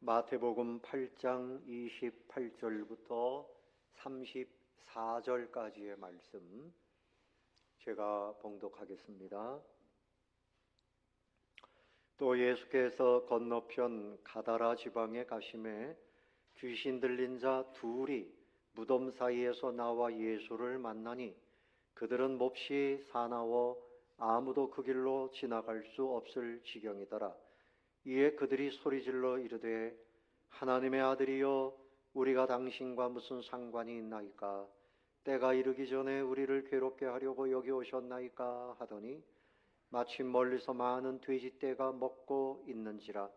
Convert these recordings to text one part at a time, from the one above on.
마태복음 8장 28절부터 34절까지의 말씀 제가 봉독하겠습니다. 또 예수께서 건너편 가다라 지방에 가심에 귀신 들린 자 둘이 무덤 사이에서 나와 예수를 만나니 그들은 몹시 사나워 아무도 그 길로 지나갈 수 없을 지경이더라. 이에 그들이 소리질러 이르되 하나님의 아들이여 우리가 당신과 무슨 상관이 있나이까? 때가 이르기 전에 우리를 괴롭게 하려고 여기 오셨나이까? 하더니 마침 멀리서 많은 돼지떼가 먹고 있는지라.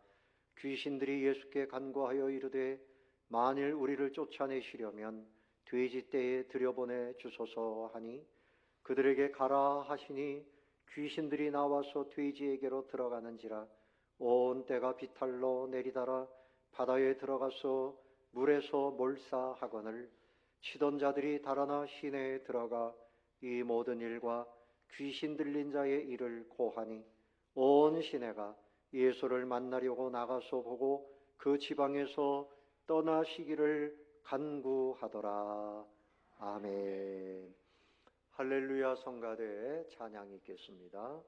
귀신들이 예수께 간구하여 이르되 만일 우리를 쫓아내시려면 돼지떼에 들여보내 주소서 하니 그들에게 가라 하시니 귀신들이 나와서 돼지에게로 들어가는지라. 온 때가 비탈로 내리다라 바다에 들어가서 물에서 몰사하거늘 치던 자들이 달아나 시내에 들어가 이 모든 일과 귀신 들린 자의 일을 고하니 온 시내가 예수를 만나려고 나가서 보고 그 지방에서 떠나시기를 간구하더라. 아멘. 할렐루야. 성가대 찬양이 있겠습니다.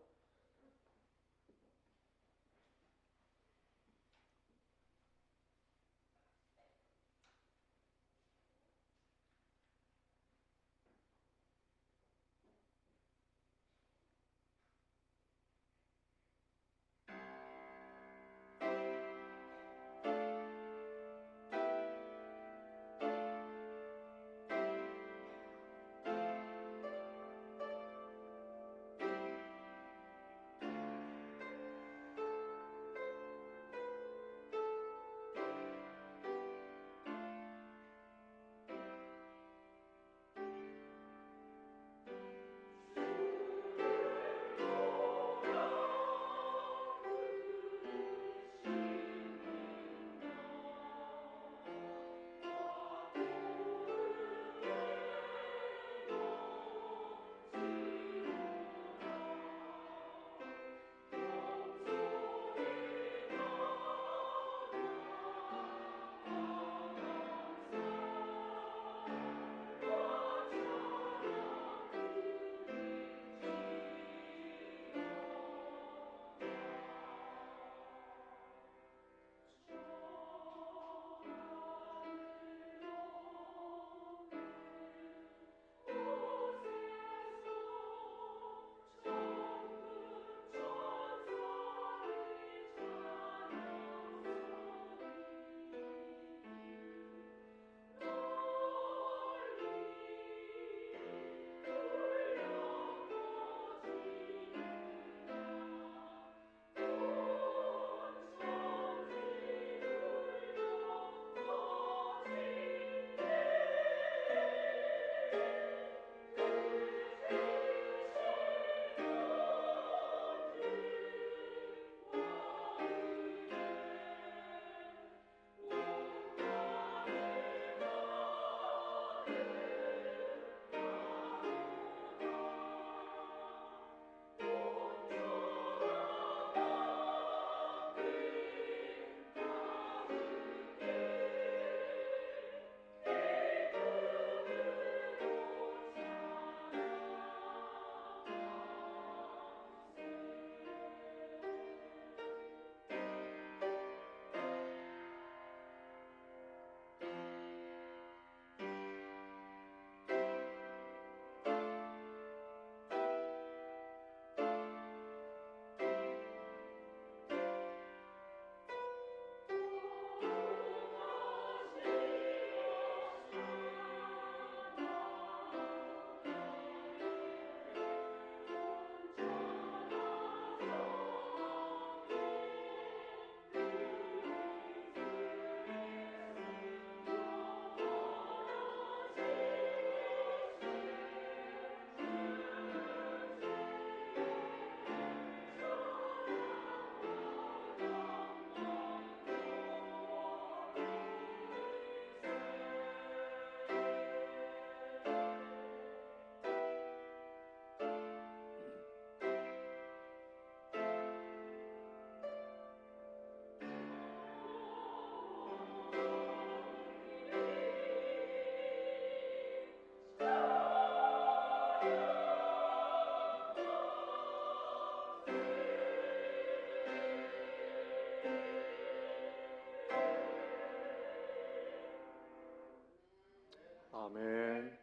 아멘.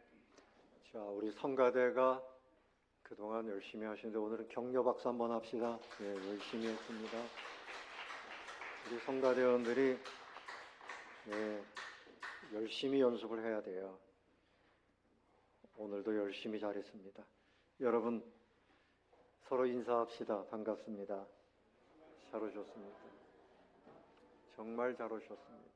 자, 우리 성가대가 그동안 열심히 하시는데 오늘은 격려 박수 한번 합시다. 네, 열심히 했습니다. 우리 성가대원들이 네, 열심히 연습을 해야 돼요. 오늘도 열심히 잘했습니다. 여러분 서로 인사합시다. 반갑습니다. 잘 오셨습니다. 정말 잘 오셨습니다.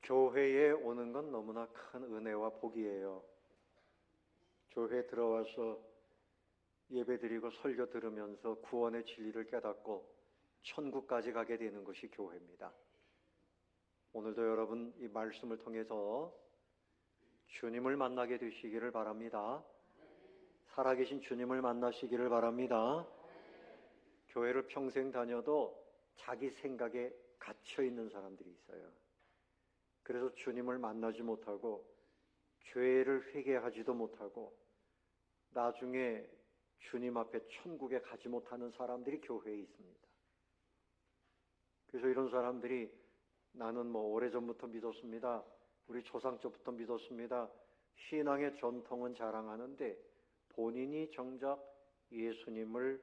교회에 오는 건 너무나 큰 은혜와 복이에요. 교회에 들어와서 예배드리고 설교 들으면서 구원의 진리를 깨닫고 천국까지 가게 되는 것이 교회입니다. 오늘도 여러분 이 말씀을 통해서 주님을 만나게 되시기를 바랍니다. 살아계신 주님을 만나시기를 바랍니다. 교회를 평생 다녀도 자기 생각에 갇혀 있는 사람들이 있어요. 그래서 주님을 만나지 못하고 죄를 회개하지도 못하고 나중에 주님 앞에 천국에 가지 못하는 사람들이 교회에 있습니다. 그래서 이런 사람들이 나는 오래전부터 믿었습니다. 우리 조상 때부터 믿었습니다. 신앙의 전통은 자랑하는데 본인이 정작 예수님을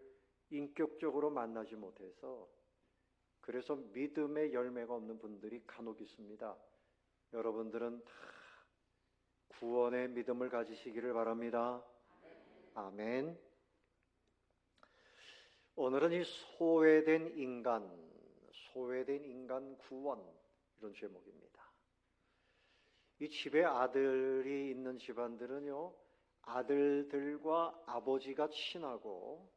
인격적으로 만나지 못해서 그래서 믿음의 열매가 없는 분들이 간혹 있습니다. 여러분들은 다 구원의 믿음을 가지시기를 바랍니다. 아멘. 오늘은 이 소외된 인간 구원 이런 제목입니다. 이 집에 아들이 있는 집안들은요, 아들들과 아버지가 친하고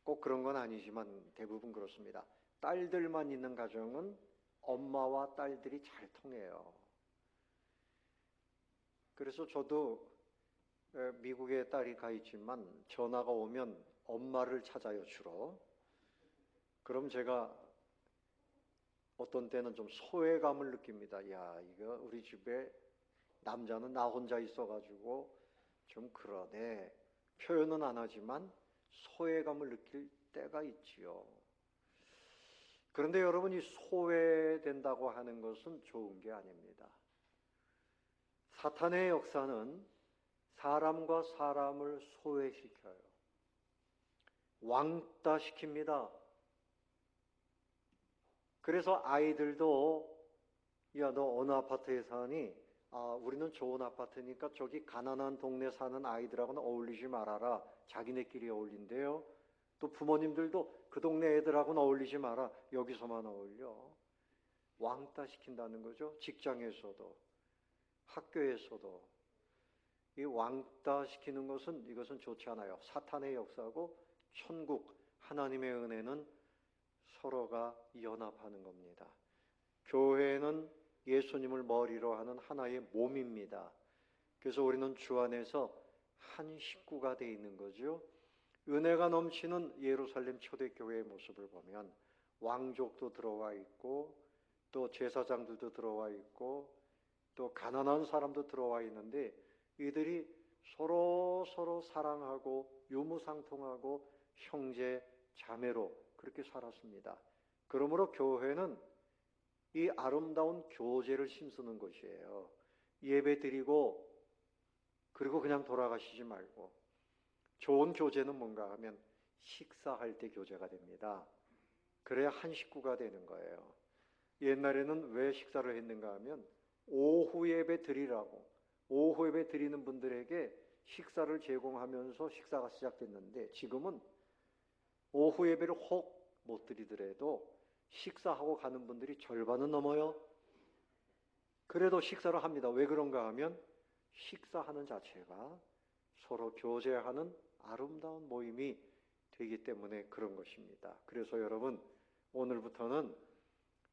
꼭 그런 건 아니지만 대부분 그렇습니다. 딸들만 있는 가정은 엄마와 딸들이 잘 통해요. 그래서 저도 미국에 딸이 가 있지만 전화가 오면 엄마를 찾아요, 주로. 그럼 제가 어떤 때는 좀 소외감을 느낍니다. 야, 이거 우리 집에 남자는 나 혼자 있어가지고 좀 그러네. 표현은 안 하지만 소외감을 느낄 때가 있지요. 그런데 여러분, 이 소외된다고 하는 것은 좋은 게 아닙니다. 사탄의 역사는 사람과 사람을 소외시켜요. 왕따시킵니다. 그래서 아이들도 야, 너 어느 아파트에 사니? 우리는 좋은 아파트니까 저기 가난한 동네 사는 아이들하고는 어울리지 말아라. 자기네끼리 어울린대요. 또 부모님들도 그 동네 애들하고는 어울리지 마라. 여기서만 어울려. 왕따시킨다는 거죠. 직장에서도 학교에서도. 이 왕따시키는 것은 이것은 좋지 않아요. 사탄의 역사고 천국 하나님의 은혜는 서로가 연합하는 겁니다. 교회는 예수님을 머리로 하는 하나의 몸입니다. 그래서 우리는 주 안에서 한 식구가 되어 있는 거죠. 은혜가 넘치는 예루살렘 초대교회의 모습을 보면 왕족도 들어와 있고 또 제사장들도 들어와 있고 또 가난한 사람도 들어와 있는데 이들이 서로 사랑하고 유무상통하고 형제 자매로 그렇게 살았습니다. 그러므로 교회는 이 아름다운 교제를 힘쓰는 것이에요. 예배 드리고 그리고 그냥 돌아가시지 말고 좋은 교제는 뭔가 하면 식사할 때 교제가 됩니다. 그래야 한 식구가 되는 거예요. 옛날에는 왜 식사를 했는가 하면 오후 예배 드리라고 오후 예배 드리는 분들에게 식사를 제공하면서 식사가 시작됐는데 지금은 오후 예배를 혹 못 드리더라도 식사하고 가는 분들이 절반은 넘어요. 그래도 식사를 합니다. 왜 그런가 하면 식사하는 자체가 서로 교제하는 아름다운 모임이 되기 때문에 그런 것입니다. 그래서 여러분 오늘부터는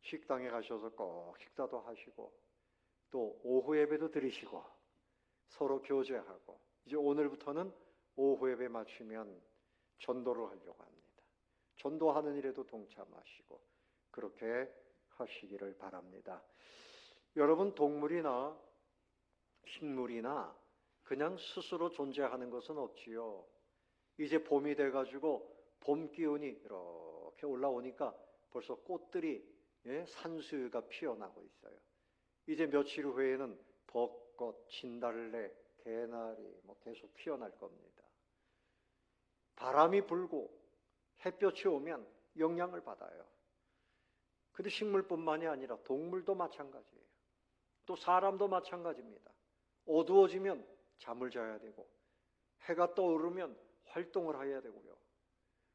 식당에 가셔서 꼭 식사도 하시고 또 오후 예배도 드리시고 서로 교제하고 이제 오늘부터는 오후 예배 마치면 전도를 하려고 합니다. 전도하는 일에도 동참하시고 그렇게 하시기를 바랍니다. 여러분 동물이나 식물이나 그냥 스스로 존재하는 것은 없지요. 이제 봄이 돼가지고 봄 기운이 이렇게 올라오니까 벌써 꽃들이 산수유가 피어나고 있어요. 이제 며칠 후에는 벚꽃, 진달래, 개나리 계속 피어날 겁니다. 바람이 불고 햇볕이 오면 영향을 받아요. 근데 식물뿐만이 아니라 동물도 마찬가지예요. 또 사람도 마찬가지입니다. 어두워지면 잠을 자야 되고 해가 떠오르면 활동을 해야 되고요.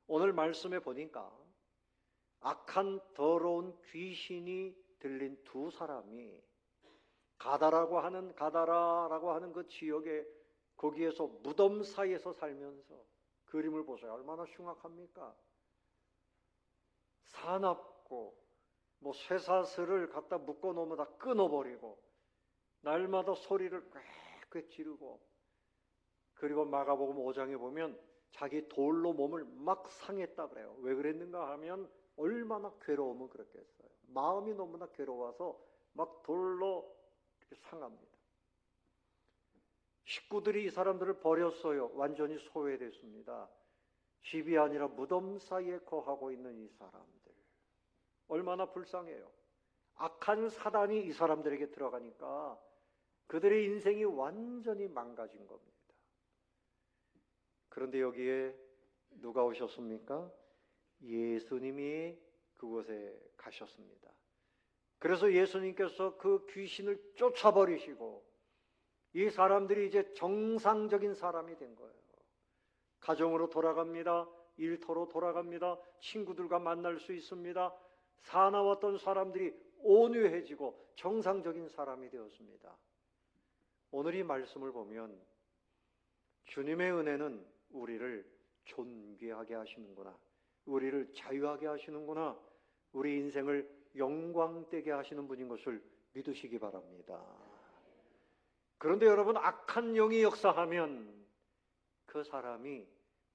오늘 말씀에 보니까 악한 더러운 귀신이 들린 두 사람이 가다라고 하는 그 지역에 거기에서 무덤 사이에서 살면서 그림을 보세요. 얼마나 흉악합니까? 사납고 쇠사슬을 갖다 묶어 놓으면 다 끊어버리고 날마다 소리를 꽥꽥 지르고 그리고 마가복음 5장에 보면 자기 돌로 몸을 막 상했다 그래요. 왜 그랬는가 하면 얼마나 괴로우면 그렇겠어요. 마음이 너무나 괴로워서 막 돌로 이렇게 상합니다. 식구들이 이 사람들을 버렸어요. 완전히 소외됐습니다. 집이 아니라 무덤 사이에 거하고 있는 이 사람들. 얼마나 불쌍해요. 악한 사단이 이 사람들에게 들어가니까 그들의 인생이 완전히 망가진 겁니다. 그런데 여기에 누가 오셨습니까? 예수님이 그곳에 가셨습니다. 그래서 예수님께서 그 귀신을 쫓아버리시고 이 사람들이 이제 정상적인 사람이 된 거예요. 가정으로 돌아갑니다. 일터로 돌아갑니다. 친구들과 만날 수 있습니다. 사나웠던 사람들이 온유해지고 정상적인 사람이 되었습니다. 오늘 이 말씀을 보면 주님의 은혜는 우리를 존귀하게 하시는구나. 우리를 자유하게 하시는구나. 우리 인생을 영광되게 하시는 분인 것을 믿으시기 바랍니다. 그런데 여러분, 악한 영이 역사하면 그 사람이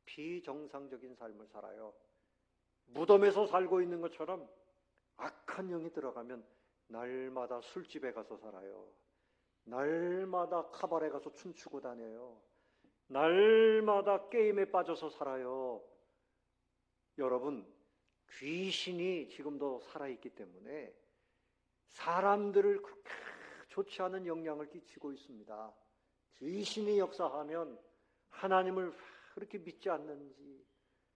비정상적인 삶을 살아요. 무덤에서 살고 있는 것처럼 악한 영이 들어가면 날마다 술집에 가서 살아요. 날마다 카바레 가서 춤추고 다녀요. 날마다 게임에 빠져서 살아요. 여러분, 귀신이 지금도 살아있기 때문에 사람들을 그렇게 좋지 않은 영향을 끼치고 있습니다. 귀신이 역사하면 하나님을 그렇게 믿지 않는지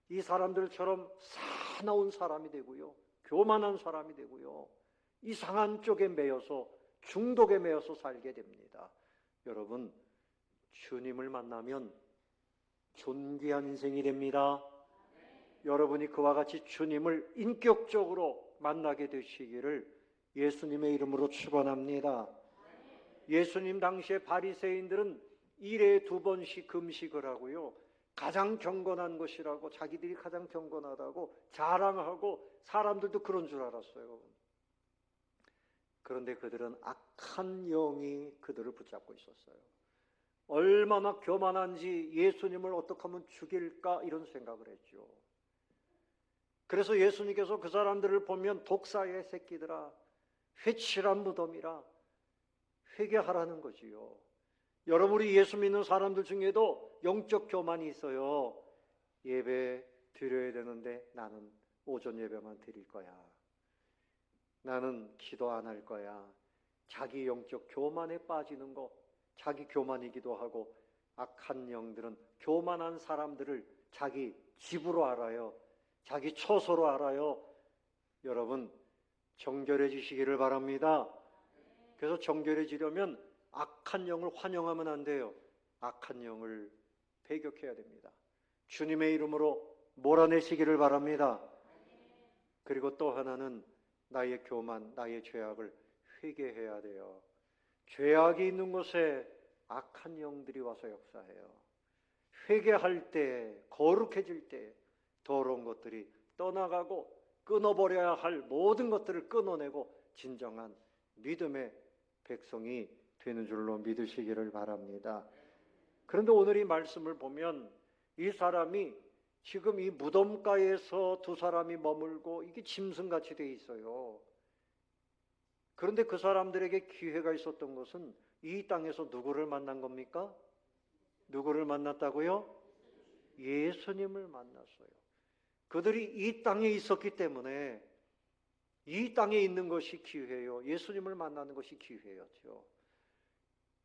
이 사람들처럼 사나운 사람이 되고요. 교만한 사람이 되고요. 이상한 쪽에 매여서 중독에 매여서 살게 됩니다. 여러분, 주님을 만나면 존귀한 인생이 됩니다. 여러분이 그와 같이 주님을 인격적으로 만나게 되시기를 예수님의 이름으로 축원합니다. 예수님 당시에 바리새인들은 일에 2번씩 금식을 하고요. 가장 경건한 것이라고 자기들이 가장 경건하다고 자랑하고 사람들도 그런 줄 알았어요. 그런데 그들은 악한 영이 그들을 붙잡고 있었어요. 얼마나 교만한지 예수님을 어떻게 하면 죽일까 이런 생각을 했죠. 그래서 예수님께서 그 사람들을 보면 독사의 새끼들아, 회칠한 무덤이라 회개하라는 거지요. 여러분, 우리 예수 믿는 사람들 중에도 영적 교만이 있어요. 예배 드려야 되는데 나는 오전 예배만 드릴 거야. 나는 기도 안 할 거야. 자기 영적 교만에 빠지는 거, 자기 교만이기도 하고 악한 영들은 교만한 사람들을 자기 집으로 알아요. 자기 처소로 알아요. 여러분, 정결해지시기를 바랍니다. 그래서 정결해지려면 악한 영을 환영하면 안 돼요. 악한 영을 배격해야 됩니다. 주님의 이름으로 몰아내시기를 바랍니다. 그리고 또 하나는 나의 교만, 나의 죄악을 회개해야 돼요. 죄악이 있는 곳에 악한 영들이 와서 역사해요. 회개할 때, 거룩해질 때 더러운 것들이 떠나가고 끊어버려야 할 모든 것들을 끊어내고 진정한 믿음의 백성이 되는 줄로 믿으시기를 바랍니다. 그런데 오늘 이 말씀을 보면 이 사람이 지금 이 무덤가에서 두 사람이 머물고 이게 짐승같이 돼 있어요. 그런데 그 사람들에게 기회가 있었던 것은 이 땅에서 누구를 만난 겁니까? 누구를 만났다고요? 예수님을 만났어요. 그들이 이 땅에 있었기 때문에 이 땅에 있는 것이 기회예요. 예수님을 만나는 것이 기회였죠.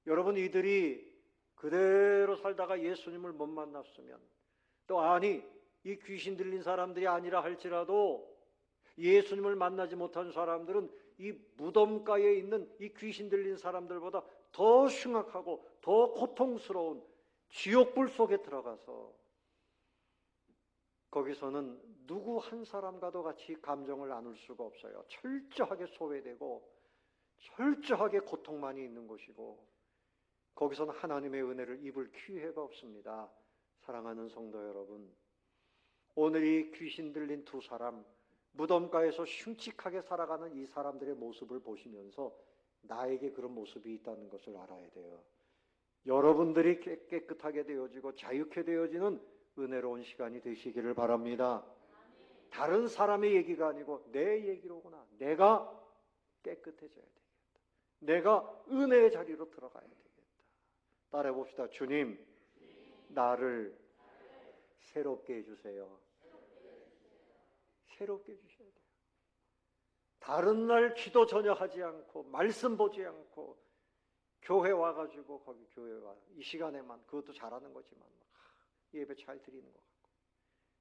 여러분, 이들이 그대로 살다가 예수님을 못 만났으면, 또 아니 이 귀신 들린 사람들이 아니라 할지라도 예수님을 만나지 못한 사람들은 이 무덤가에 있는 이 귀신 들린 사람들보다 더 흉악하고 더 고통스러운 지옥불 속에 들어가서 거기서는 누구 한 사람과도 같이 감정을 나눌 수가 없어요. 철저하게 소외되고 철저하게 고통만이 있는 곳이고, 거기서는 하나님의 은혜를 입을 기회가 없습니다. 사랑하는 성도 여러분, 오늘 이 귀신 들린 두 사람, 무덤가에서 흉측하게 살아가는 이 사람들의 모습을 보시면서 나에게 그런 모습이 있다는 것을 알아야 돼요. 여러분들이 깨끗하게 되어지고 자유케 되어지는 은혜로운 시간이 되시기를 바랍니다. 다른 사람의 얘기가 아니고 내 얘기로구나. 내가 깨끗해져야 되겠다. 내가 은혜의 자리로 들어가야 되겠다. 따라해 봅시다. 주님, 나를 새롭게 해주세요. 새롭게 해주셔야 돼요. 다른 날 기도 전혀 하지 않고 말씀 보지 않고 교회 와가지고 거기 교회 와 이 시간에만 그것도 잘하는 거지만 예배 잘 드리는 것 같고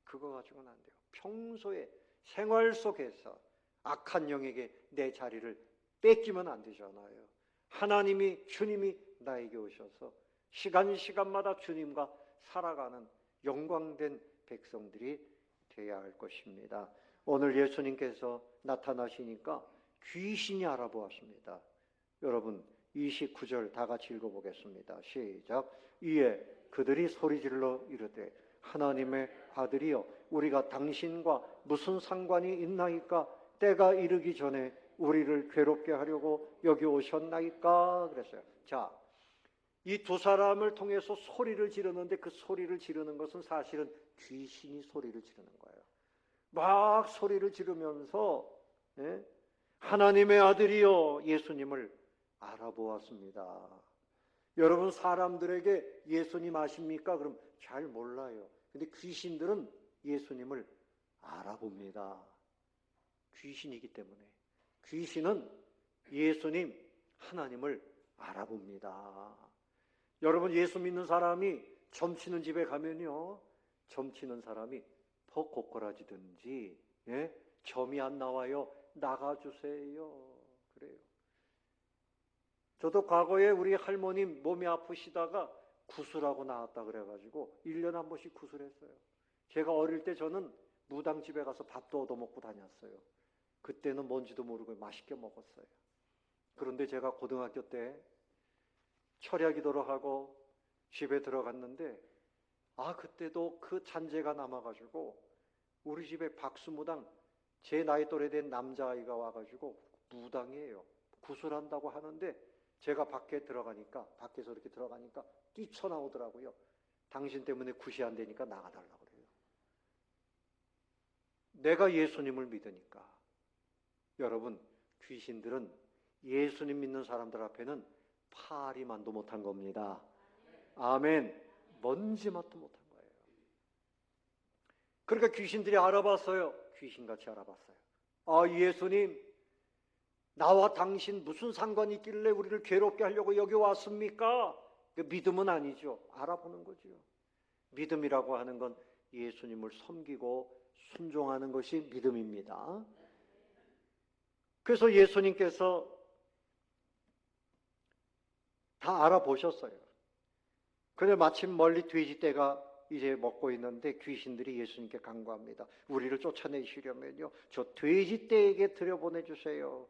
그거 가지고는 안 돼요. 평소에 생활 속에서 악한 영에게 내 자리를 뺏기면 안 되잖아요. 하나님이 주님이 나에게 오셔서 시간마다 주님과 살아가는 영광된 백성들이 되어야 할 것입니다. 오늘 예수님께서 나타나시니까 귀신이 알아보았습니다. 여러분 29절 다 같이 읽어보겠습니다. 시작. 이에 그들이 소리질러 이르되 하나님의 아들이여 우리가 당신과 무슨 상관이 있나이까? 때가 이르기 전에 우리를 괴롭게 하려고 여기 오셨나이까? 그랬어요. 자, 이 두 사람을 통해서 소리를 지르는데 그 소리를 지르는 것은 사실은 귀신이 소리를 지르는 거예요. 막 소리를 지르면서 하나님의 아들이여 예수님을 알아보았습니다. 여러분 사람들에게 예수님 아십니까? 그럼 잘 몰라요. 근데 귀신들은 예수님을 알아봅니다. 귀신이기 때문에. 귀신은 예수님, 하나님을 알아봅니다. 여러분 예수 믿는 사람이 점치는 집에 가면요, 점치는 사람이 더 고꾸라지든지 점이 안 나와요. 나가주세요. 그래요. 저도 과거에 우리 할머님 몸이 아프시다가 구슬하고 나왔다 그래가지고 1년에 한 번씩 구슬했어요. 제가 어릴 때 저는 무당집에 가서 밥도 얻어먹고 다녔어요. 그때는 뭔지도 모르고 맛있게 먹었어요. 그런데 제가 고등학교 때 철야 기도를 하고 집에 들어갔는데 그때도 그 잔재가 남아가지고 우리 집에 박수무당 제 나이 또래 된 남자아이가 와가지고 무당이에요. 구슬한다고 하는데 제가 밖에서 이렇게 들어가니까 뛰쳐나오더라고요. 당신 때문에 굿이 안 되니까 나가달라고 그래요. 내가 예수님을 믿으니까. 여러분 귀신들은 예수님 믿는 사람들 앞에는 파리만도 못한 겁니다. 아멘. 먼지맛도 못한 거예요. 그러니까 귀신들이 알아봤어요. 귀신같이 알아봤어요. 예수님, 나와 당신 무슨 상관이 있길래 우리를 괴롭게 하려고 여기 왔습니까? 믿음은 아니죠. 알아보는 거죠. 믿음이라고 하는 건 예수님을 섬기고 순종하는 것이 믿음입니다. 그래서 예수님께서 다 알아보셨어요. 그런데 마침 멀리 돼지떼가 이제 먹고 있는데 귀신들이 예수님께 간구합니다. 우리를 쫓아내시려면요, 저 돼지떼에게 들여보내주세요.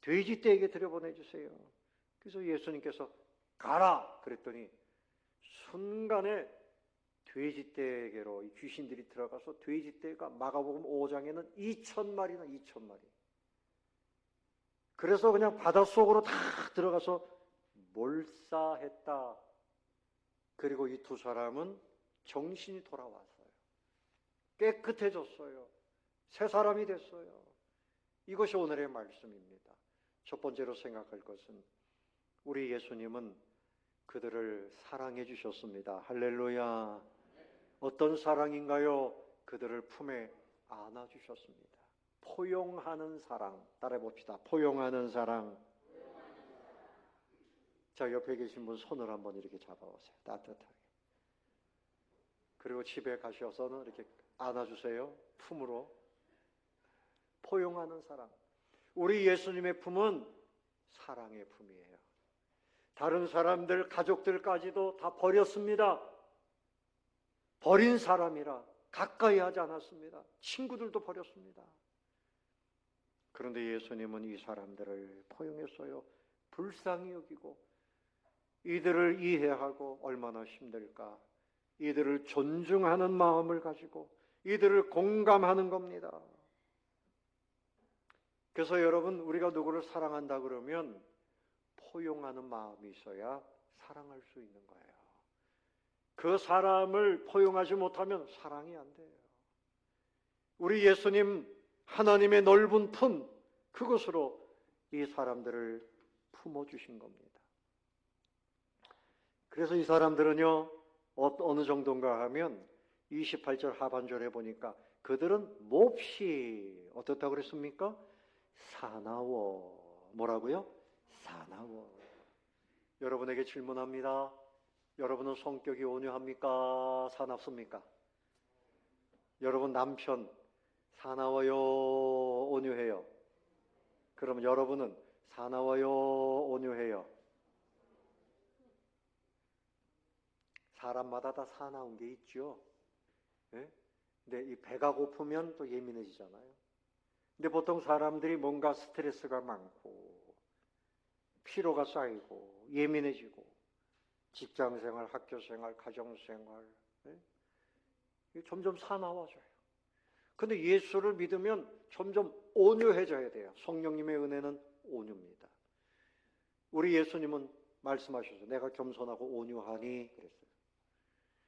돼지떼에게 들여보내주세요. 그래서 예수님께서 가라 그랬더니 순간에 돼지떼에게로 이 귀신들이 들어가서 돼지떼가 마가복음 5장에는 2,000마리나 2,000마리. 그래서 그냥 바닷속으로 다 들어가서 몰사했다. 그리고 이 두 사람은 정신이 돌아왔어요. 깨끗해졌어요. 새 사람이 됐어요. 이것이 오늘의 말씀입니다. 첫 번째로 생각할 것은 우리 예수님은 그들을 사랑해 주셨습니다. 할렐루야. 어떤 사랑인가요? 그들을 품에 안아 주셨습니다. 포용하는 사랑. 따라해 봅시다. 포용하는 사랑. 자, 옆에 계신 분 손을 한번 이렇게 잡아보세요. 따뜻하게. 그리고 집에 가셔서는 이렇게 안아주세요. 품으로. 포용하는 사랑. 우리 예수님의 품은 사랑의 품이에요. 다른 사람들, 가족들까지도 다 버렸습니다. 버린 사람이라 가까이 하지 않았습니다. 친구들도 버렸습니다. 그런데 예수님은 이 사람들을 포용했어요. 불쌍히 여기고 이들을 이해하고 얼마나 힘들까. 이들을 존중하는 마음을 가지고 이들을 공감하는 겁니다. 그래서 여러분, 우리가 누구를 사랑한다 그러면 포용하는 마음이 있어야 사랑할 수 있는 거예요. 그 사람을 포용하지 못하면 사랑이 안 돼요. 우리 예수님 하나님의 넓은 품, 그것으로 이 사람들을 품어주신 겁니다. 그래서 이 사람들은요, 어느 정도인가 하면 28절 하반절에 보니까 그들은 몹시 어떻다고 그랬습니까? 사나워. 뭐라고요? 사나워. 여러분에게 질문합니다. 여러분은 성격이 온유합니까? 사납습니까? 여러분 남편 사나워요? 온유해요? 그럼 여러분은 사나워요? 온유해요? 사람마다 다 사나운 게 있죠. 예? 근데 이 배가 고프면 또 예민해지잖아요. 근데 보통 사람들이 뭔가 스트레스가 많고 피로가 쌓이고 예민해지고 직장생활, 학교생활, 가정생활 점점 사나워져요. 근데 예수를 믿으면 점점 온유해져야 돼요. 성령님의 은혜는 온유입니다. 우리 예수님은 말씀하셨어요. 내가 겸손하고 온유하니 그랬어요.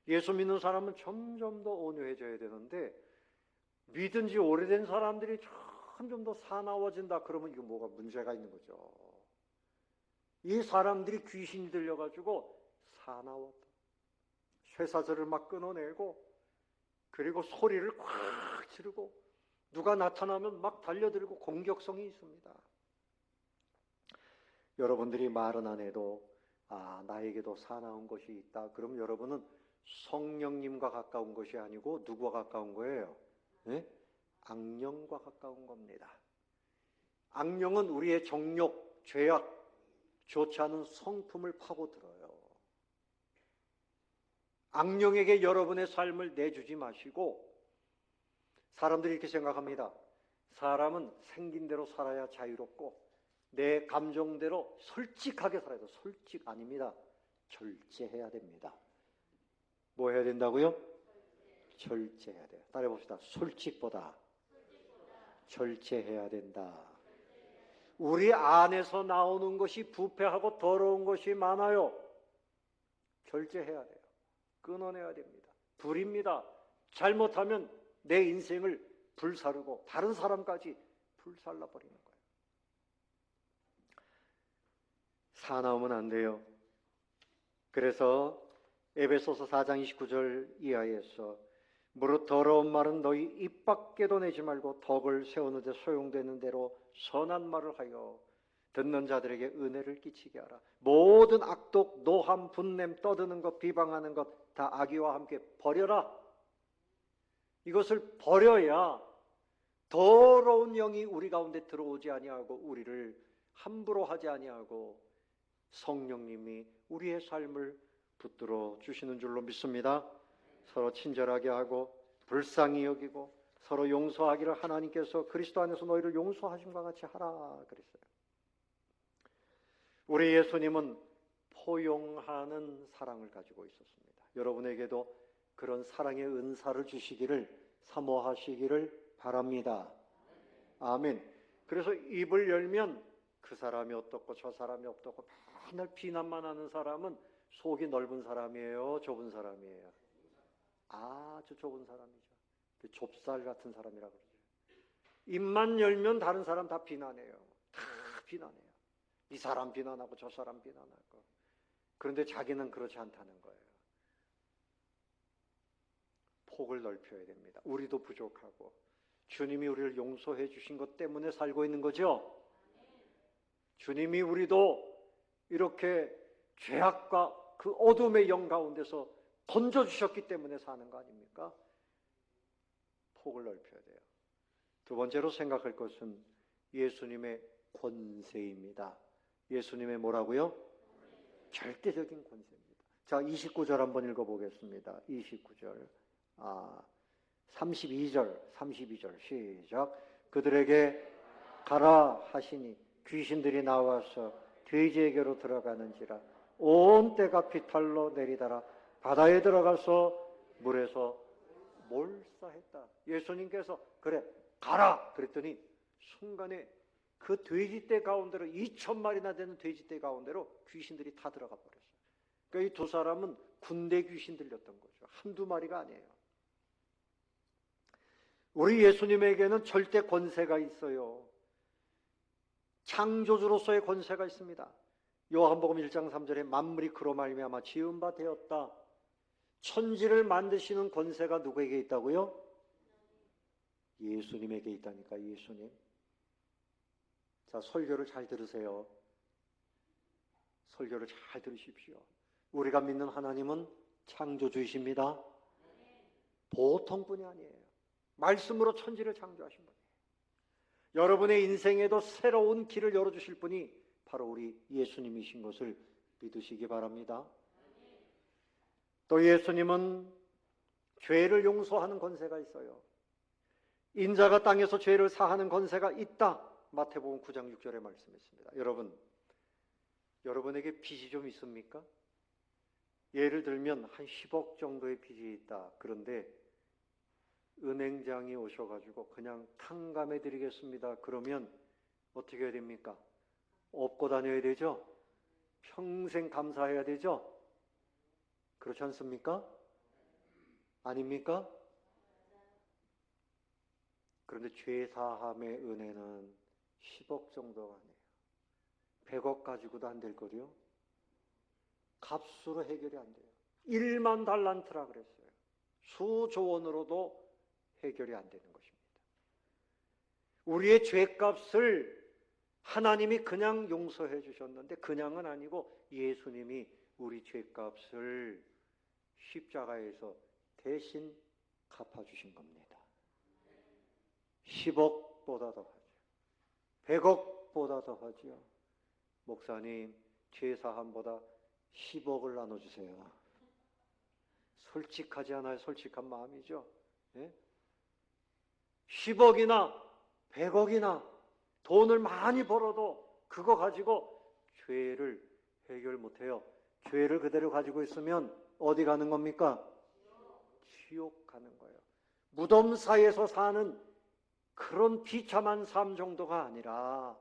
예수 믿는 사람은 점점 더 온유해져야 되는데 믿은 지 오래된 사람들이 점점 더 사나워진다 그러면 이거 뭐가 문제가 있는 거죠. 이 사람들이 귀신이 들려가지고 사나웠다. 쇠사슬을 막 끊어내고 그리고 소리를 콱 지르고 누가 나타나면 막 달려들고 공격성이 있습니다. 여러분들이 말은 안 해도 나에게도 사나운 것이 있다. 그럼 여러분은 성령님과 가까운 것이 아니고 누구와 가까운 거예요? 네? 악령과 가까운 겁니다. 악령은 우리의 정욕, 죄악, 좋지 않은 성품을 파고들어요. 악령에게 여러분의 삶을 내주지 마시고 사람들이 이렇게 생각합니다. 사람은 생긴 대로 살아야 자유롭고 내 감정대로 솔직하게 살아야 돼요. 솔직 아닙니다. 절제해야 됩니다. 뭐 해야 된다고요? 절제해야 돼요. 따라해 봅시다. 솔직보다 절제해야 된다. 우리 안에서 나오는 것이 부패하고 더러운 것이 많아요. 절제해야 돼요. 끊어내야 됩니다. 불입니다. 잘못하면 내 인생을 불사르고 다른 사람까지 불살라버리는 거예요. 사나우면 안 돼요. 그래서 에베소서 4장 29절 이하에서 무릇 더러운 말은 너희 입 밖에도 내지 말고 덕을 세우는 데 소용되는 대로 선한 말을 하여 듣는 자들에게 은혜를 끼치게 하라. 모든 악독, 노함, 분냄, 떠드는 것, 비방하는 것 다 악의와 함께 버려라. 이것을 버려야 더러운 영이 우리 가운데 들어오지 아니하고 우리를 함부로 하지 아니하고 성령님이 우리의 삶을 붙들어 주시는 줄로 믿습니다. 서로 친절하게 하고 불쌍히 여기고 서로 용서하기를 하나님께서 그리스도 안에서 너희를 용서하심과 같이 하라 그랬어요. 우리 예수님은 포용하는 사랑을 가지고 있었습니다. 여러분에게도 그런 사랑의 은사를 주시기를 사모하시기를 바랍니다. 아멘. 그래서 입을 열면 그 사람이 어떻고 저 사람이 어떻고 맨날 비난만 하는 사람은 속이 넓은 사람이에요? 좁은 사람이에요? 아주 좁은 사람이죠. 좁쌀 같은 사람이라고 그러죠. 입만 열면 다른 사람 다 비난해요. 다 비난해요. 이 사람 비난하고 저 사람 비난하고. 그런데 자기는 그렇지 않다는 거예요. 폭을 넓혀야 됩니다. 우리도 부족하고 주님이 우리를 용서해 주신 것 때문에 살고 있는 거죠. 주님이 우리도 이렇게 죄악과 그 어둠의 영 가운데서 건져주셨기 때문에 사는 거 아닙니까? 폭을 넓혀야 돼요. 두 번째로 생각할 것은 예수님의 권세입니다. 예수님의 뭐라고요? 절대적인 권세입니다. 자, 29절 한번 읽어보겠습니다. 29절. 32절 시작. 그들에게 가라 하시니 귀신들이 나와서 돼지에게로 들어가는지라 온 때가 비탈로 내리다라 바다에 들어가서 물에서 몰사했다. 예수님께서 그래 가라 그랬더니 순간에 그 돼지떼 가운데로 2,000마리나 되는 돼지떼 가운데로 귀신들이 다 들어가 버렸어요. 그러니까 이 두 사람은 군대 귀신 들렸던 거죠. 한두 마리가 아니에요. 우리 예수님에게는 절대 권세가 있어요. 창조주로서의 권세가 있습니다. 요한복음 1장 3절에 만물이 그로 말미암아 지은 바 되었다. 천지를 만드시는 권세가 누구에게 있다고요? 예수님에게 있다니까. 예수님. 자, 설교를 잘 들으세요. 설교를 잘 들으십시오. 우리가 믿는 하나님은 창조주이십니다. 보통 분이 아니에요. 말씀으로 천지를 창조하신 분이에요. 여러분의 인생에도 새로운 길을 열어주실 분이 바로 우리 예수님이신 것을 믿으시기 바랍니다. 또 예수님은 죄를 용서하는 권세가 있어요. 인자가 땅에서 죄를 사하는 권세가 있다. 마태복음 9장 6절에 말씀했습니다. 여러분에게 빚이 좀 있습니까? 예를 들면 한 10억 정도의 빚이 있다. 그런데 은행장이 오셔가지고 그냥 탕감해 드리겠습니다. 그러면 어떻게 해야 됩니까? 업고 다녀야 되죠? 평생 감사해야 되죠? 그렇지 않습니까? 아닙니까? 그런데 죄사함의 은혜는 10억 정도가 아니에요. 100억 가지고도 안 될 거요. 값으로 해결이 안 돼요. 1만 달란트라 그랬어요. 수조 원으로도 해결이 안 되는 것입니다. 우리의 죄값을 하나님이 그냥 용서해 주셨는데 그냥은 아니고 예수님이 우리 죄값을 십자가에서 대신 갚아주신 겁니다. 10억보다 더 하죠. 100억보다 더 하죠. 목사님, 죄사함보다 10억을 나눠주세요. 솔직하지 않아요? 솔직한 마음이죠. 예? 10억이나 100억이나 돈을 많이 벌어도 그거 가지고 죄를 해결 못해요. 죄를 그대로 가지고 있으면 어디 가는 겁니까? 지옥 가는 거예요. 무덤 사이에서 사는 그런 비참한 삶 정도가 아니라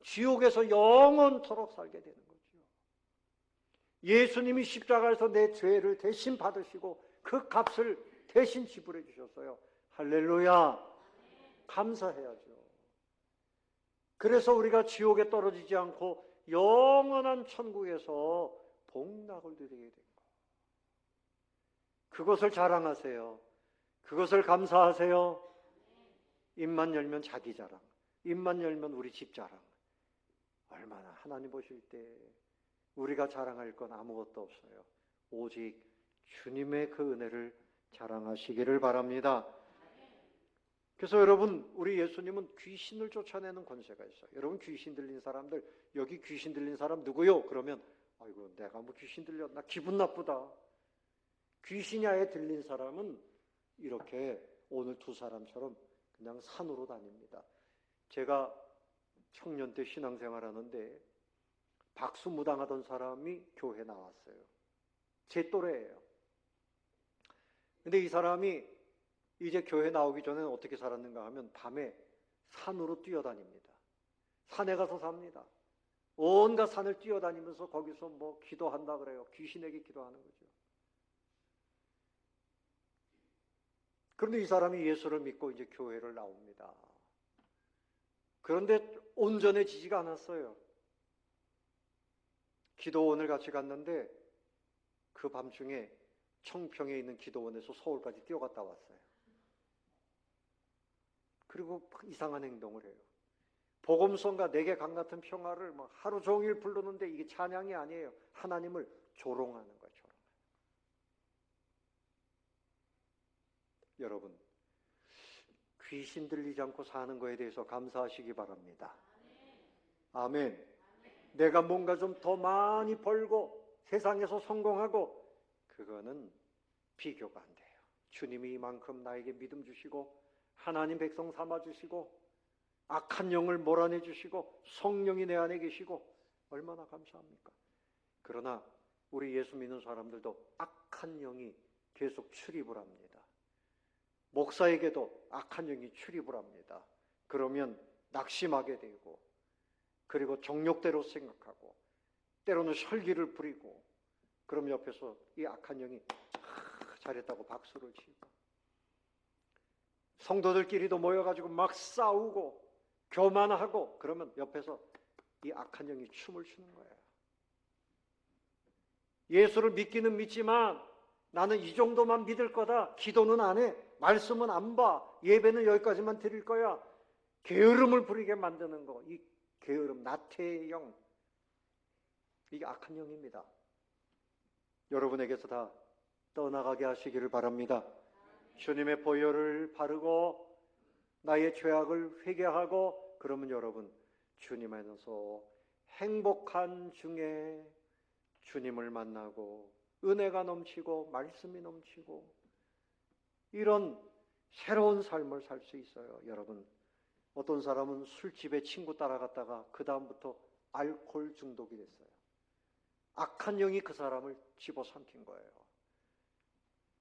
지옥에서 영원토록 살게 되는 거죠. 예수님이 십자가에서 내 죄를 대신 받으시고 그 값을 대신 지불해 주셨어요. 할렐루야. 감사해야죠. 그래서 우리가 지옥에 떨어지지 않고 영원한 천국에서 복락을 누리게 된 거예요. 그것을 자랑하세요. 그것을 감사하세요. 입만 열면 자기 자랑, 입만 열면 우리 집 자랑. 얼마나 하나님 보실 때 우리가 자랑할 건 아무것도 없어요. 오직 주님의 그 은혜를 자랑하시기를 바랍니다. 그래서 여러분, 우리 예수님은 귀신을 쫓아내는 권세가 있어요. 여러분, 귀신 들린 사람들, 여기 귀신 들린 사람 누구요? 그러면 아이고 내가 뭐 귀신 들렸나? 기분 나쁘다. 귀신이 아예 들린 사람은 이렇게 오늘 두 사람처럼 그냥 산으로 다닙니다. 제가 청년 때 신앙생활하는데 박수무당하던 사람이 교회에 나왔어요. 제 또래예요. 근데 이 사람이 이제 교회 나오기 전에 어떻게 살았는가 하면 밤에 산으로 뛰어다닙니다. 산에 가서 삽니다. 온갖 산을 뛰어다니면서 거기서 뭐 기도한다 그래요. 귀신에게 기도하는 거죠. 그런데 이 사람이 예수를 믿고 이제 교회를 나옵니다. 그런데 온전해지지가 않았어요. 기도원을 같이 갔는데 그 밤중에 청평에 있는 기도원에서 서울까지 뛰어갔다 왔어요. 그리고 이상한 행동을 해요. 복음성가 내게 강 같은 평화를 막 하루 종일 부르는데 이게 찬양이 아니에요. 하나님을 조롱하는 거예요. 조롱. 여러분, 귀신 들리지 않고 사는 거에 대해서 감사하시기 바랍니다. 아멘. 내가 뭔가 좀 더 많이 벌고 세상에서 성공하고 그거는 비교가 안 돼요. 주님이 이만큼 나에게 믿음 주시고 하나님 백성 삼아 주시고 악한 영을 몰아내 주시고 성령이 내 안에 계시고 얼마나 감사합니까? 그러나 우리 예수 믿는 사람들도 악한 영이 계속 출입을 합니다. 목사에게도 악한 영이 출입을 합니다. 그러면 낙심하게 되고 그리고 정욕대로 생각하고 때로는 설기를 부리고 그럼 옆에서 이 악한 영이 잘했다고 박수를 치고 성도들끼리도 모여가지고 막 싸우고 교만하고 그러면 옆에서 이 악한 영이 춤을 추는 거예요. 예수를 믿기는 믿지만 나는 이 정도만 믿을 거다. 기도는 안 해. 말씀은 안 봐. 예배는 여기까지만 드릴 거야. 게으름을 부리게 만드는 거. 이 게으름, 나태의 영. 이게 악한 영입니다. 여러분에게서 다 떠나가게 하시기를 바랍니다. 주님의 보혈을 바르고 나의 죄악을 회개하고 그러면 여러분 주님 안에서 행복한 중에 주님을 만나고 은혜가 넘치고 말씀이 넘치고 이런 새로운 삶을 살 수 있어요. 여러분, 어떤 사람은 술집에 친구 따라갔다가 그 다음부터 알코올 중독이 됐어요. 악한 영이 그 사람을 집어삼킨 거예요.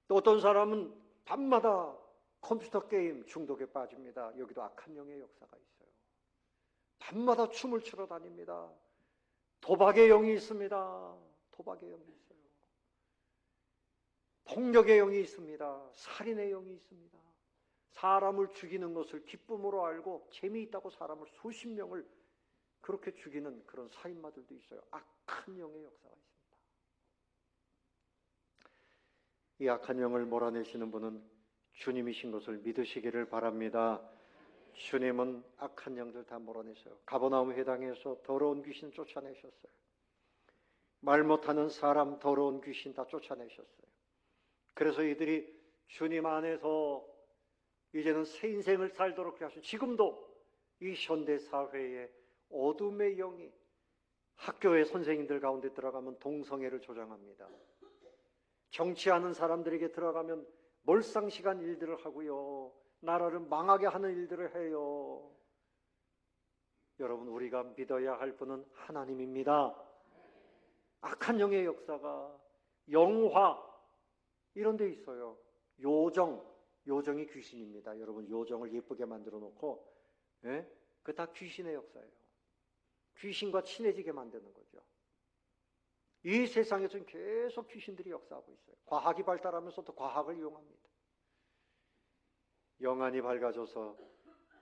또 어떤 사람은 밤마다 컴퓨터 게임 중독에 빠집니다. 여기도 악한 영의 역사가 있어요. 밤마다 춤을 추러 다닙니다. 도박의 영이 있습니다. 도박의 영이 있어요. 폭력의 영이 있습니다. 살인의 영이 있습니다. 사람을 죽이는 것을 기쁨으로 알고 재미있다고 사람을 수십 명을 그렇게 죽이는 그런 살인마들도 있어요. 악한 영의 역사가 있습니다. 이 악한 영을 몰아내시는 분은 주님이신 것을 믿으시기를 바랍니다. 주님은 악한 영들 다 몰아내셔요. 가버나움 회당에서 더러운 귀신 쫓아내셨어요. 말 못하는 사람 더러운 귀신 다 쫓아내셨어요. 그래서 이들이 주님 안에서 이제는 새 인생을 살도록 하신 지금도 이 현대 사회에 어둠의 영이 학교의 선생님들 가운데 들어가면 동성애를 조장합니다. 정치하는 사람들에게 들어가면 몰상식한 일들을 하고요. 나라를 망하게 하는 일들을 해요. 여러분, 우리가 믿어야 할 분은 하나님입니다. 악한 영의 역사가 영화 이런 데 있어요. 요정이 귀신입니다. 여러분, 요정을 예쁘게 만들어 놓고 그 다 귀신의 역사예요. 귀신과 친해지게 만드는 거죠. 이 세상에서는 계속 귀신들이 역사하고 있어요. 과학이 발달하면서도 과학을 이용합니다. 영안이 밝아져서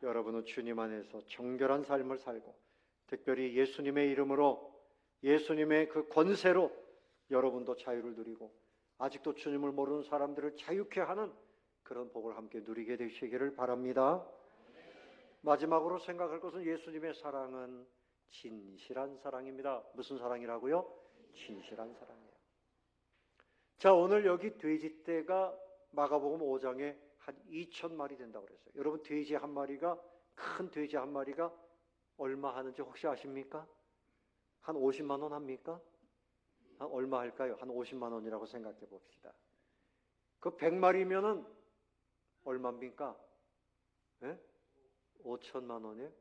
여러분은 주님 안에서 정결한 삶을 살고 특별히 예수님의 이름으로 예수님의 그 권세로 여러분도 자유를 누리고 아직도 주님을 모르는 사람들을 자유케 하는 그런 복을 함께 누리게 되시기를 바랍니다. 마지막으로 생각할 것은 예수님의 사랑은 진실한 사랑입니다. 무슨 사랑이라고요? 진실한 사랑이에요. 자, 오늘 여기 돼지떼가 마가복음 5장에 한 2,000마리 된다고 그랬어요. 여러분, 돼지 한 마리가 큰 돼지 한 마리가 얼마 하는지 혹시 아십니까? 한 50만 원 합니까? 한 얼마 할까요? 한 50만 원이라고 생각해 봅시다. 그 100마리면은 얼마입니까? 5천만 원이에요?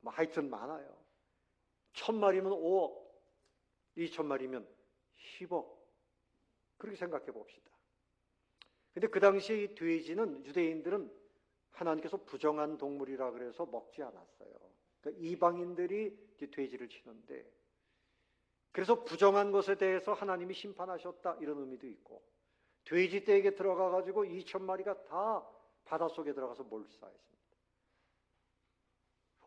뭐 하여튼 많아요. 1,000마리면 5억, 2,000마리면 10억. 그렇게 생각해 봅시다. 근데 그 당시에 이 돼지는 유대인들은 하나님께서 부정한 동물이라 그래서 먹지 않았어요. 그러니까 이방인들이 돼지를 치는데 그래서 부정한 것에 대해서 하나님이 심판하셨다 이런 의미도 있고 돼지떼에게 들어가 가지고 2,000마리가 다 바닷속에 들어가서 몰사했습니다.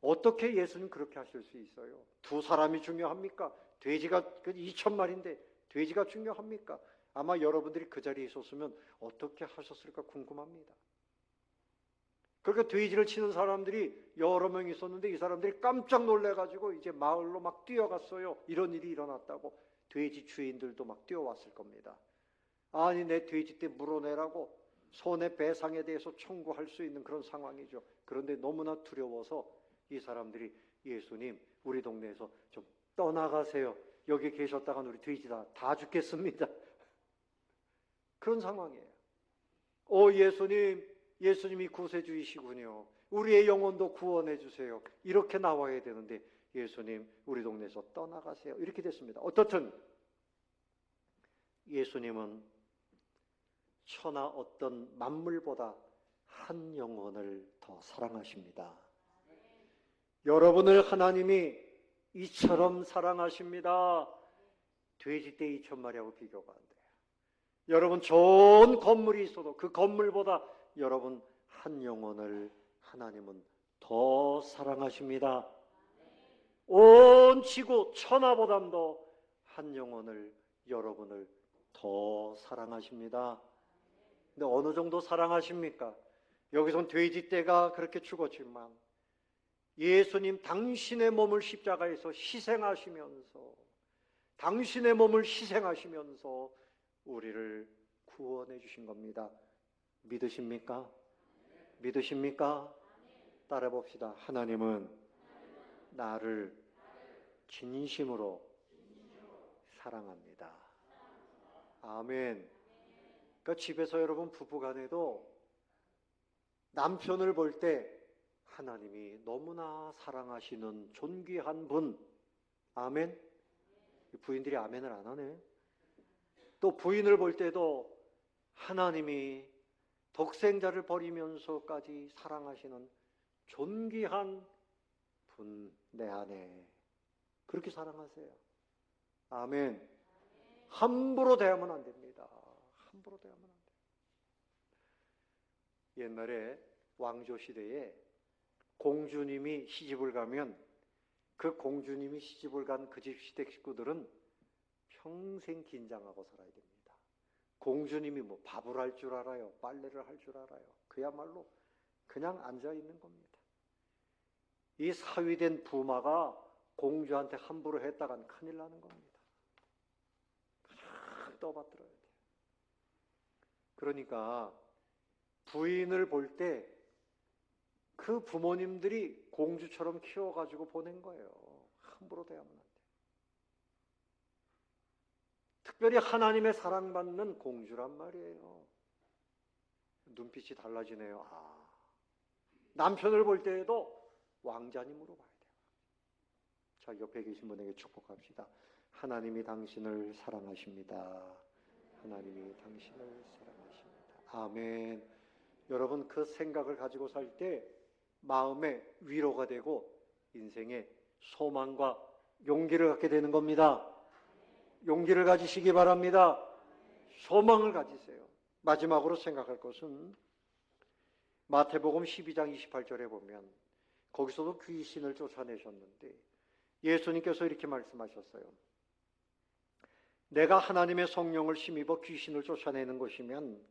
어떻게 예수님 그렇게 하실 수 있어요? 두 사람이 중요합니까? 돼지가 2,000마리인데 돼지가 중요합니까? 아마 여러분들이 그 자리에 있었으면 어떻게 하셨을까 궁금합니다. 그렇게 돼지를 치는 사람들이 여러 명 있었는데 이 사람들이 깜짝 놀래가지고 이제 마을로 막 뛰어갔어요. 이런 일이 일어났다고. 돼지 주인들도 막 뛰어왔을 겁니다. 아니, 내 돼지 떼 물어내라고 손해배상에 대해서 청구할 수 있는 그런 상황이죠. 그런데 너무나 두려워서 이 사람들이 예수님, 우리 동네에서 좀 떠나가세요. 여기 계셨다간 우리 돼지 다 죽겠습니다. 그런 상황이에요. 오, 예수님이 구세주이시군요. 우리의 영혼도 구원해 주세요. 이렇게 나와야 되는데 예수님, 우리 동네에서 떠나가세요. 이렇게 됐습니다. 어떻든 예수님은 천하 어떤 만물보다 한 영혼을 더 사랑하십니다. 여러분을 하나님이 이처럼 사랑하십니다. 돼지떼 2,000마리하고 비교가 안 돼요. 여러분 좋은 건물이 있어도 그 건물보다 여러분 한 영혼을 하나님은 더 사랑하십니다. 온 지구 천하보담도 한 영혼을 여러분을 더 사랑하십니다. 근데 어느 정도 사랑하십니까? 여기선 돼지떼가 그렇게 죽었지만 예수님 당신의 몸을 십자가에서 희생하시면서 당신의 몸을 희생하시면서 우리를 구원해 주신 겁니다. 믿으십니까? 믿으십니까? 따라 봅시다. 하나님은 나를 진심으로 사랑합니다. 아멘. 그러니까 집에서 여러분 부부간에도 남편을 볼 때 하나님이 너무나 사랑하시는 존귀한 분. 아멘. 부인들이 아멘을 안 하네. 또 부인을 볼 때도 하나님이 독생자를 버리면서까지 사랑하시는 존귀한 분 내 안에 그렇게 사랑하세요. 아멘. 함부로 대하면 안 됩니다. 함부로 대하면 안 돼요. 옛날에 왕조 시대에 공주님이 시집을 가면 그 공주님이 시집을 간 그 집 시댁 식구들은 평생 긴장하고 살아야 됩니다. 공주님이 뭐 밥을 할 줄 알아요? 빨래를 할 줄 알아요? 그야말로 그냥 앉아 있는 겁니다. 이 사위된 부마가 공주한테 함부로 했다간 큰일 나는 겁니다. 그냥 떠받들어야 돼요. 그러니까 부인을 볼 때 그 부모님들이 공주처럼 키워가지고 보낸 거예요. 함부로 대하면 안 돼요. 특별히 하나님의 사랑받는 공주란 말이에요. 눈빛이 달라지네요. 남편을 볼 때에도 왕자님으로 봐야 돼요. 자, 옆에 계신 분에게 축복합시다. 하나님이 당신을 사랑하십니다. 하나님이 당신을 사랑하십니다. 아멘. 여러분 그 생각을 가지고 살 때 마음에 위로가 되고 인생에 소망과 용기를 갖게 되는 겁니다. 용기를 가지시기 바랍니다. 소망을 가지세요. 마지막으로 생각할 것은 마태복음 12장 28절에 보면 거기서도 귀신을 쫓아내셨는데 예수님께서 이렇게 말씀하셨어요. 내가 하나님의 성령을 힘입어 귀신을 쫓아내는 것이면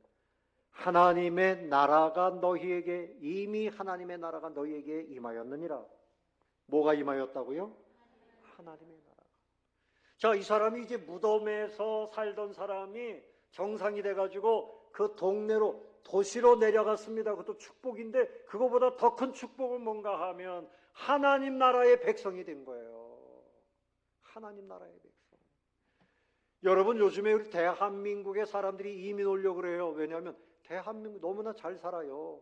하나님의 나라가 너희에게 이미 하나님의 나라가 너희에게 임하였느니라. 뭐가 임하였다고요? 하나님의 나라가. 자, 이 사람이 이제 무덤에서 살던 사람이 정상이 돼가지고 그 동네로 도시로 내려갔습니다. 그것도 축복인데 그거보다 더 큰 축복은 뭔가 하면 하나님 나라의 백성이 된 거예요. 하나님 나라의 백성. 여러분 요즘에 우리 대한민국의 사람들이 이민 오려고 그래요. 왜냐하면 대한민국 너무나 잘 살아요.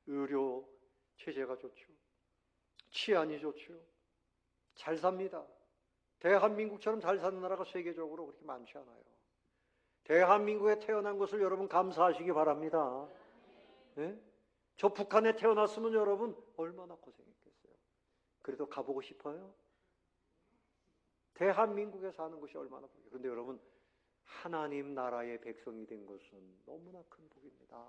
의료 체제가 좋죠. 치안이 좋죠. 잘 삽니다. 대한민국처럼 잘 사는 나라가 세계적으로 그렇게 많지 않아요. 대한민국에 태어난 것을 여러분 감사하시기 바랍니다. 네? 저 북한에 태어났으면 여러분 얼마나 고생했겠어요. 그래도 가보고 싶어요? 대한민국에 사는 것이 얼마나 복이에요. 그런데 여러분 하나님 나라의 백성이 된 것은 너무나 큰 복입니다.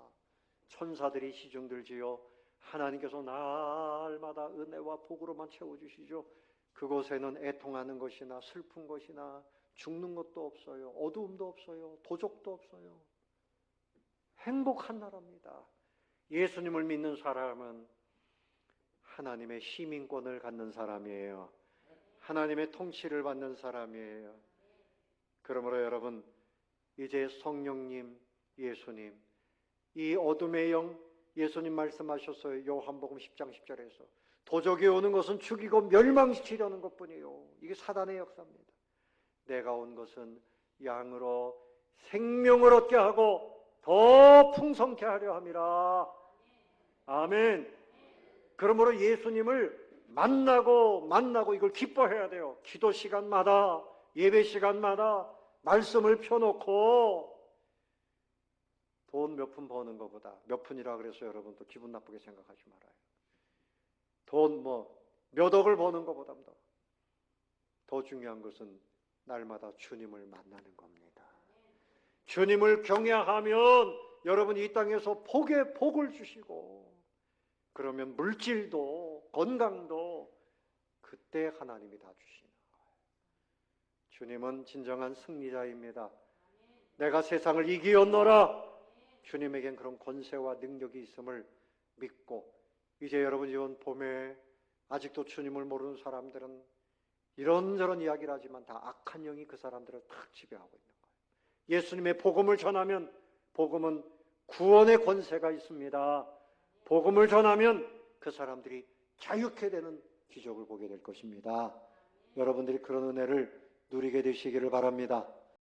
천사들이 시중들지요. 하나님께서 날마다 은혜와 복으로만 채워주시죠. 그곳에는 애통하는 것이나 슬픈 것이나 죽는 것도 없어요. 어두움도 없어요. 도적도 없어요. 행복한 나라입니다. 예수님을 믿는 사람은 하나님의 시민권을 갖는 사람이에요. 하나님의 통치를 받는 사람이에요. 그러므로 여러분, 이제 성령님, 예수님, 이 어둠의 영, 예수님 말씀하셨어요. 요한복음 10장 10절에서 도적이 오는 것은 죽이고 멸망시키려는 것뿐이요. 이게 사단의 역사입니다. 내가 온 것은 양으로 생명을 얻게 하고 더 풍성케 하려 함이라. 아멘. 그러므로 예수님을 만나고 이걸 기뻐해야 돼요. 기도 시간마다, 예배 시간마다 말씀을 펴놓고 돈 몇 푼 버는 것보다, 몇 푼이라 그래서 여러분도 기분 나쁘게 생각하지 말아요. 돈 몇 억을 버는 것보다 더 중요한 것은 날마다 주님을 만나는 겁니다. 주님을 경외하면 여러분 이 땅에서 복에 복을 주시고, 그러면 물질도 건강도 그때 하나님이 다 주시는 거예요. 주님은 진정한 승리자입니다. 내가 세상을 이기었노라. 주님에겐 그런 권세와 능력이 있음을 믿고, 이제 여러분 이번 봄에 아직도 주님을 모르는 사람들은 이런저런 이야기를 하지만 다 악한 영이 그 사람들을 탁 지배하고 있는 거예요. 예수님의 복음을 전하면, 복음은 구원의 권세가 있습니다. 복음을 전하면 그 사람들이 자유케 되는 기적을 보게 될 것입니다. 여러분들이 그런 은혜를 누리게 되시기를 바랍니다.